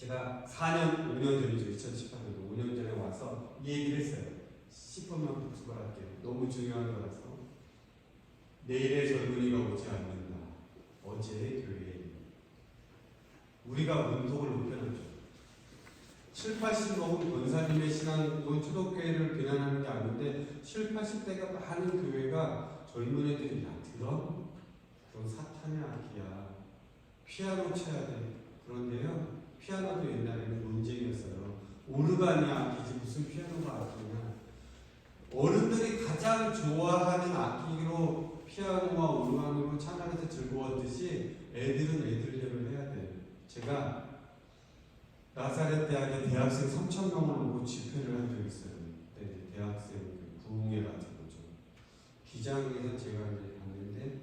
제가 4년, 5년 전이죠. 2018년도 5년 전에 와서 이 얘기를 했어요. 씹으면 복수를 할게요. 너무 중요한 거라서. 내일의 젊은이가 오지 않는다. 어제의 교회. 우리가 문턱을 높여놨죠. 7, 80넘은 권사님의 신앙, 이건 초독교회를 비난하는 게 아닌데 7, 80대가 많은 교회가 젊은 애들이 야 들어? 그건 사탄의 악기야. 피아노 쳐야 돼. 그런데요. 피아노도 옛날에는 논쟁이었어요. 오르간이 악기지 무슨 피아노가 악기냐. 어른들이 가장 좋아하는 악기로 피아노와 오르간으로 찬양해서 즐거웠듯이 애들은 애들대로 해야 돼요. 제가 나사렛 대학에 대학생 3,000명을 놓고 집회를 한 적이 있어요. 네, 대학생 부흥회 같은 거죠. 기장에서 제가 이제 봤는데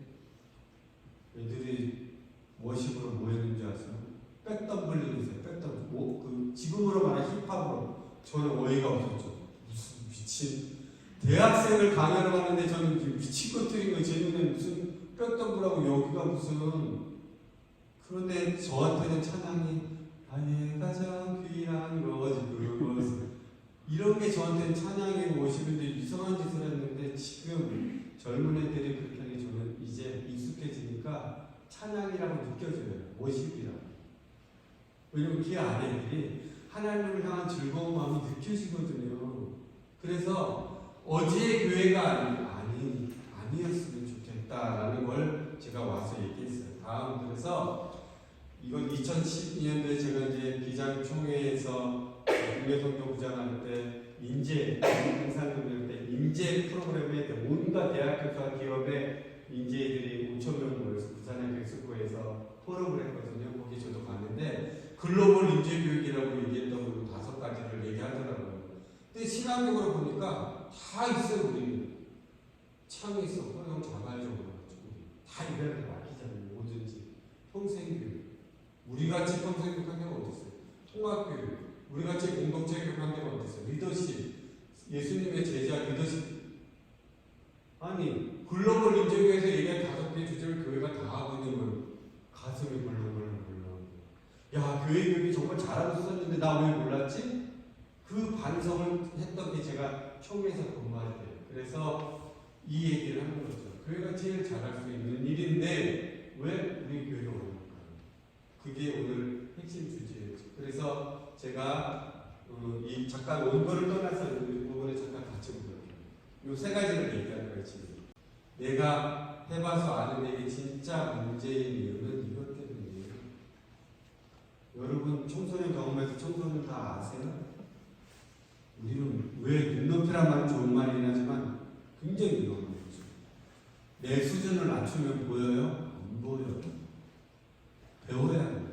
애들이 워십으로 뭐 했는지 아세요? 백덤블링 있어요. 백덤블링. 그 지금으로 말하면 힙합으로. 저는 어이가 없었죠. 무슨 미친 대학생을 강연을 하는데 저는 미친 것들인 거예요. 제 눈에 무슨 백덤블하고 여기가 무슨. 그런데 저한테는 찬양이 나의 가장 귀한 것이 그것을 이런 게 저한테는 찬양의 워십인데 이상한 짓을 했는데 지금 젊은 애들이 그렇게 하니 저는 이제 익숙해지니까 찬양이라고 느껴져요. 워십이라고. 왜냐면 그 안에 애들이 하나님을 향한 즐거운 마음이 느껴지거든요. 그래서 어제의 교회가 아니었으면 좋겠다라는 걸 제가 와서 얘기했어요. 다음 그래서 이건 2012년도에 제가 이제 비장총회에서 국내선교부장할 때 인재 행사를 때 인재 프로그램에 온갖 대학교와 기업의 인재들이 5,000명 모여서 부산의 백수고에서 포럼을 했거든요. 거기 저도 갔는데 글로벌 인재교육이라고 얘기했던 걸로 5가지를 얘기하더라고요. 근데 신학적으로 보니까 다 있어요. 우리 창이 있어. 허용 자발적으로 다 이래야 맡기잖아요. 뭐든지 평생교육. 우리같이 평생교육한 데가 어디 있어요? 통합교육. 우리같이 공동체 교육한 데가 어디 있어요? 리더십. 예수님의 제자 리더십. 아니 글로벌 인재교회에서 얘기한 5개 주제를 교회가 다 하고 있는 걸 가슴이 벌렁벌렁. 야 교회 교육이 정말 잘하고 있었는데 나 왜 몰랐지? 그 반성을 했던 게 제가 총회에서 근무할 때. 그래서 이 얘기를 하는 거죠. 교회가 제일 잘할 수 있는 일인데 왜 우리 교회가 어려울까요? 그게 오늘 핵심 주제예요. 그래서 제가 이 잠깐 원고를 떠나서 이 부분에 잠깐 같이 보도록 해요. 이 3가지를 얘기하는 거예요. 지금. 내가 해봐서 아는 얘기 진짜 문제인 이유는 이것 때문이에요. 여러분 청소년 경험에서 청소년 다 아세요? 우리는 왜 눈높이란 말은 좋은 말이긴 하지만 굉장히 위험한 거죠. 내 수준을 낮추면 보여요? 안 보여요. 배워야 합니다.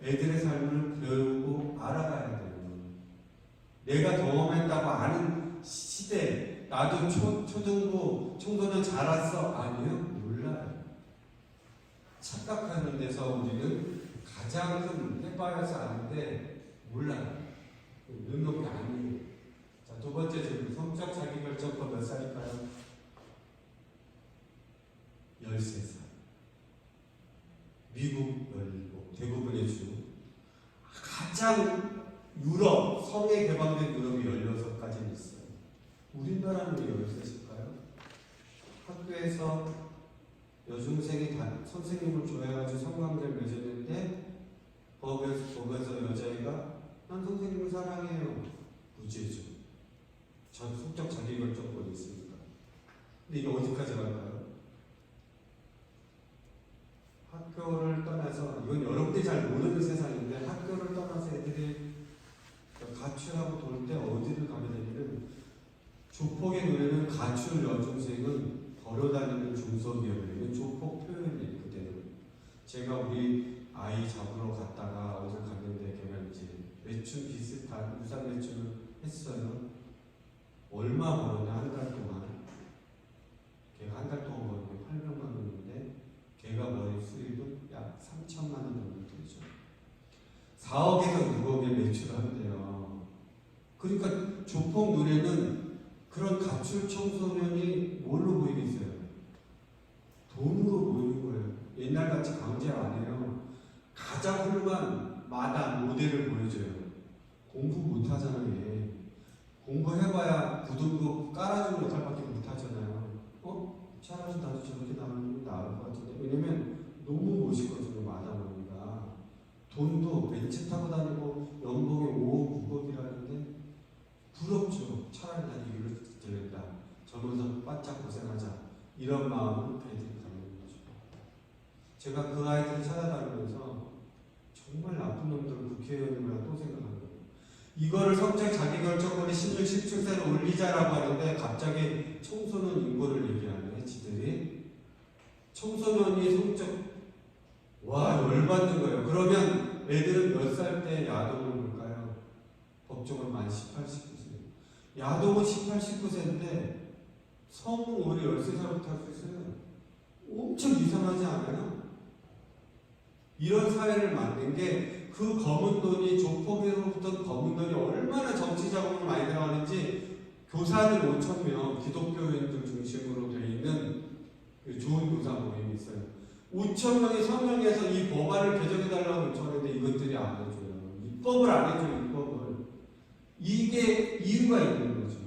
애들의 삶을 배우고 알아가야 돼요. 내가 경험했다고 아는 시대, 나도 초등부 청소년 자랐어? 아니요, 몰라요. 착각하는 데서 우리는 가장 큰 해봐야서 아는데 몰라요. 능력이 아니에요. 자, 2번째 질문. 성적 자기결정법 몇 살일까요? 13살. 미국 17, 대부분의 주. 가장 유럽, 성에 개방된 유럽이 16까지는 있어요. 우리나라는 왜 13일까요? 학교에서 여중생이 선생님을 좋아해가지고 성관계를 맺었는데 법에서 여자애가 난 선생님을 사랑해요. 무죄죠. 성적 자기결정권이 있으니까. 근데 이게 어디까지 갈까요? 학교를 떠나서, 이건 여러분들이 잘 모르는 세상인데 학교를 떠나서 애들이 가출하고 돌 때 어디를 가게 되냐면 조폭의 노래는 가출 여중생은 걸어다니는 중소기업이에요. 이건 조폭 표현이에요. 그때는. 제가 우리 아이 잡으러 갔다가 어딜 갔는데 걔가 이제 매출 비슷한 유산 매출을 했어요. 얼마 벌었냐 한 달 동안. 걔가 한 달 동안 버는 게 800만 원인데 걔가 버는 수입은 약 3천만 원 정도 되죠. 4억에서 6억의 매출을 한대요. 그러니까 조폭 눈에는 그런 가출 청소년이 뭘로 보이겠어요? 돈으로 보이는 거예요. 옛날같이 강제 안 해요. 가장 훌륭한 마다 모델을 보여줘요. 공부 못하잖아요. 얘. 공부해봐야 부등급 깔아주는 역할밖에 못하잖아요. 차라리 나도 저렇게 나오면 나을 것 같은데. 왜냐면 너무 멋있거든요. 마담언니가. 돈도 벤츠 타고 다니고 연봉이 5억 9억이라는데 부럽죠. 차라리 나도 이걸 되겠다. 저면서 바짝 고생하자. 이런 마음은 애들이 갖는 거죠. 제가 그 아이들을 찾아다니면서 정말 나쁜 놈들은 국회의원이구나 또 생각하는 거예요. 이거를 성적 자기결정권을 16, 17세로 올리자라고 하는데 갑자기 청소년 인권을 얘기하네, 지들이. 청소년이 성적, 와, 열받는 거예요. 그러면 애들은 몇 살 때 야동을 볼까요? 법적으로 만 18, 19세. 야동은 18, 19세인데 성은 우리 13살부터 할 수 있어요. 엄청 이상하지 않아요? 이런 사회를 만든 게 그 검은 돈이 조폭으로부터 검은 돈이 얼마나 정치 자금을 많이 들어가는지 교사들 5,000명, 기독교인들 중심으로 되어 있는 좋은 교사 모임이 있어요. 5,000명이 서명해서 이 법안을 개정해달라고 요청하는데 이것들이 안 해줘요. 입법을 안 해줘요, 입법을. 이게 이유가 있는 거죠.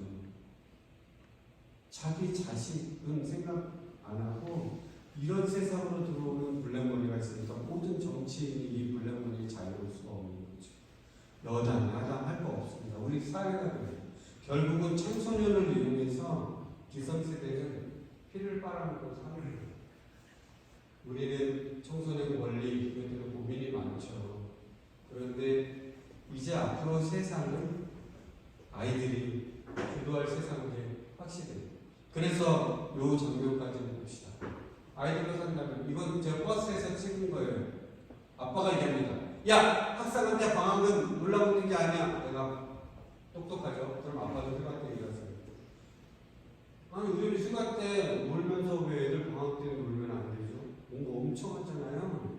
자기 자식은 생각 안 하고 이런 세상으로 들어오는 블랙머니가 있으니까 모든 정치인이 이 블랙머니에 자유로울 수가 없는 거죠. 여당, 야당 할 거 없습니다. 우리 사회가 그래요. 결국은 청소년을 이용해서 기성세대는 피를 빨아먹고 사는 거예요. 우리는 청소년 권리, 이것에 대해 고민이 많죠. 그런데 이제 앞으로 세상은 아이들이 주도할 세상이 확실해요. 그래서 요 장면까지 봅시다. 아이들로 산다면 이건 제가 버스에서 찍은 거예요. 아빠가 얘기합니다. 야! 학생한테 방학은 놀라고 있는 게 아니야. 내가 똑똑하죠. 그럼 아빠도 휴가 때 일어났어요. 아니 우리 휴가 때 놀면서 왜 애들 방학 때 놀면 안 되죠? 뭔가 엄청 하잖아요.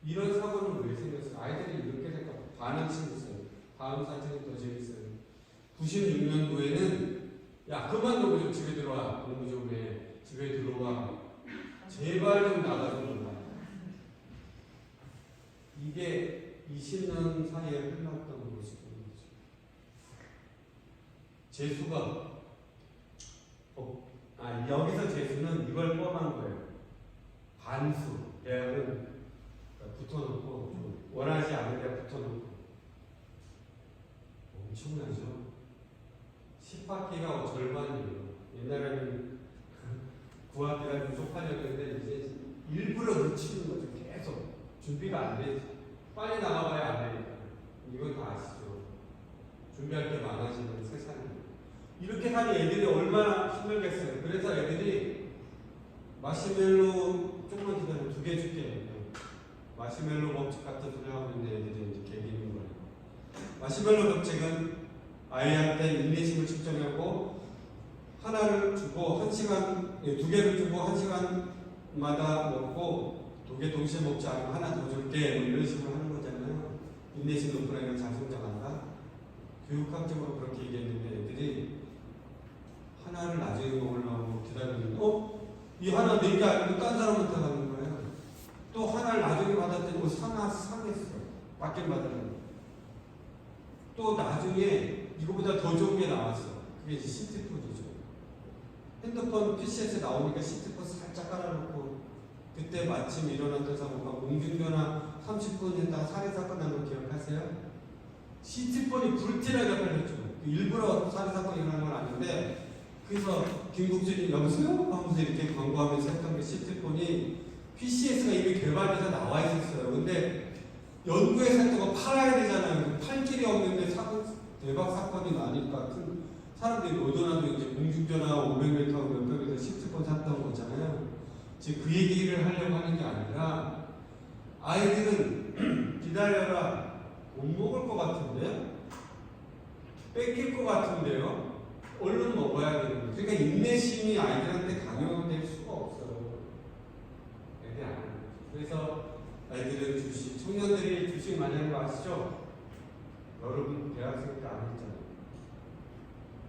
이런 사고는 왜 생겼어요? 아이들이 이렇게 생각 반응씩 있어요. 다음 사진이 더 재밌어요. 96년도에는 야 그만 놀고 좀 집에 들어와. 공부 좀 해. 집에 들어와. 제발 좀 나가서 놀아. 이게 20년 사이에 흘렀던 모습인 거죠. 재수가 여기서 재수는 이걸 포함한 거예요. 반수. 대학은 붙어놓고 좀 원하지 않은 데 붙어놓고 엄청나죠. 10학기가 절반이에요. 옛날에는 9학기가 좀 쪽팔렸는데 이제 일부러 늦추는 거죠. 계속 준비가 안 되지. 빨리 나가봐야 안 되니까. 이건 다 아시죠. 준비할 게 많아지는 세상이에요. 이렇게 하니 애들이 얼마나 힘들겠어요. 그래서 애들이 마시멜로 조금만 기다려 2개 줄게. 마시멜로 법칙 같은 소리 하고 있는데 애들이 이제 개기는 거예요. 마시멜로 법칙은 아이한테 인내심을 측정하고 하나를 주고 1시간, 2개를 주고 1시간마다 먹고 2개 동시에 먹지 않으면 하나 더 줄게. 뭐 이런 식으로 하는 거잖아요. 인내심 높은 애는 잘 성장한다. 교육학적으로 그렇게 얘기했는데 애들이 하나를 나중에 먹으려고 기다리는데 이 하나 4개 아니고 딴 사람한테 가는 거예요. 또 하나를 나중에 받았더니 상했어. 받긴 받았는데 또 나중에 이거보다 더 좋은 게 나왔어. 그게 이제 시트폰이죠. 핸드폰 PC에서 나오니까 시트폰 살짝 깔아놓고 그때 마침 일어났던 사고가 공중전화 30분 했다가 살해사건 난 거 기억하세요? 시트폰이 불티나게 팔렸죠. 일부러 살해사건이 일어난 건 아닌데 그래서 김국진이 여보세요? 하면서 이렇게 광고하면서 했던 게 시트폰이 PCS가 이미 개발돼서 나와 있었어요. 근데 연구에서 했던 거 팔아야 되잖아요. 팔 길이 없는데 대박 사건이 나니까 큰 사람들이 노조나도 이제 공중전화 500m하고 몇백에서 시트폰 샀던 거잖아요. 지금 그 얘기를 하려고 하는 게 아니라 아이들은 기다려라 못 먹을 것 같은데요? 뺏길 것 같은데요? 얼른 먹어야 되는 거예요. 그러니까 인내심이 아이들한테 강요될 수가 없어요. 애들이 안 해요. 그래서 아이들은 주식, 청년들이 주식 많이 하는 거 아시죠? 여러분 대학생 때 안 했잖아요.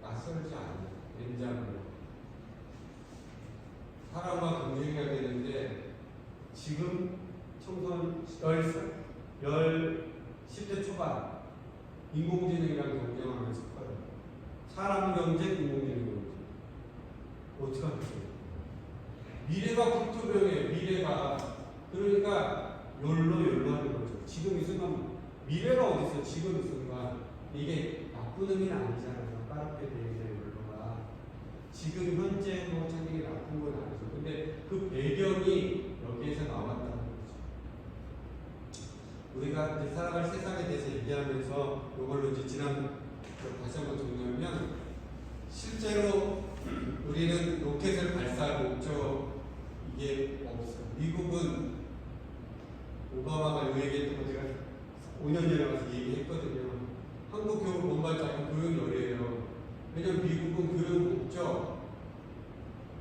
낯설지 않아요. 왠지하면 사람과 경쟁해야 되는데 지금 청소년 10살, 10대 초반 인공지능이랑 경쟁하면서 커요. 사람 경쟁, 인공지능 경쟁. 어떻게 하겠어요? 미래가 불투명해. 미래가. 그러니까 열로 하는 거죠. 지금 이 순간 미래가 어디 있어? 지금 이 순간 이게 나쁜 의미는 아니잖아요. 까르페 디엠의 열로가 지금 현재 뭐 자기가 나쁜 건 아니죠. 근데 그 배경이 여기에서 나왔다는 거죠. 우리가 이제 살아갈 세상에 대해서 얘기하면서 이걸로 이제 다시 한번 정리하면 실제로 우리는 로켓을 발사할 목적 이게 없어요. 미국은 오바마가 요 얘기했던 거 제가 5년 전에 가서 얘기했거든요. 한국 교육 본발자가 교육열이에요. 왜냐면 미국은 교육 목적,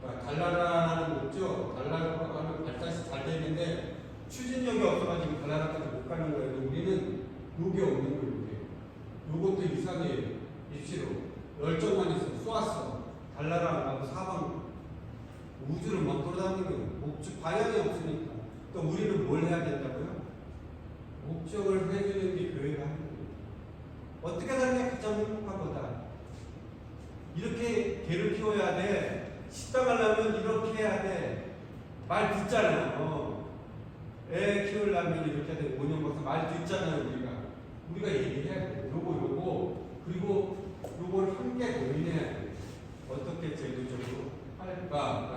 그러니까 달나라라는 목적, 달나라로 하면 발사시 잘 되는데 추진력이 없어가지고 달나라까지 못 가는 거예요. 우리는 요게 없는 거예요. 요것도 이상해요. 입시로 열정만 있어 쏘았어. 달나라 안 가고 사방 우주를 막 돌아다니는 목적 방향이 없으니까. 그러니까 우리는 뭘 해야 된다고요? 목적을 해주는 게 교회가 하는 거예요. 어떻게 사는 게 가장 행복하거다. 이렇게 개를 키워야 돼. 식당 하려면 이렇게 해야 돼. 말 듣잖아요. 애 키우려면 이렇게 해야 돼. 5년 벌써 말 듣잖아요. 우리가 얘기해야 돼. 요거 그리고 요걸 함께 고민해야 돼. 어떻게 제도적으로 할까?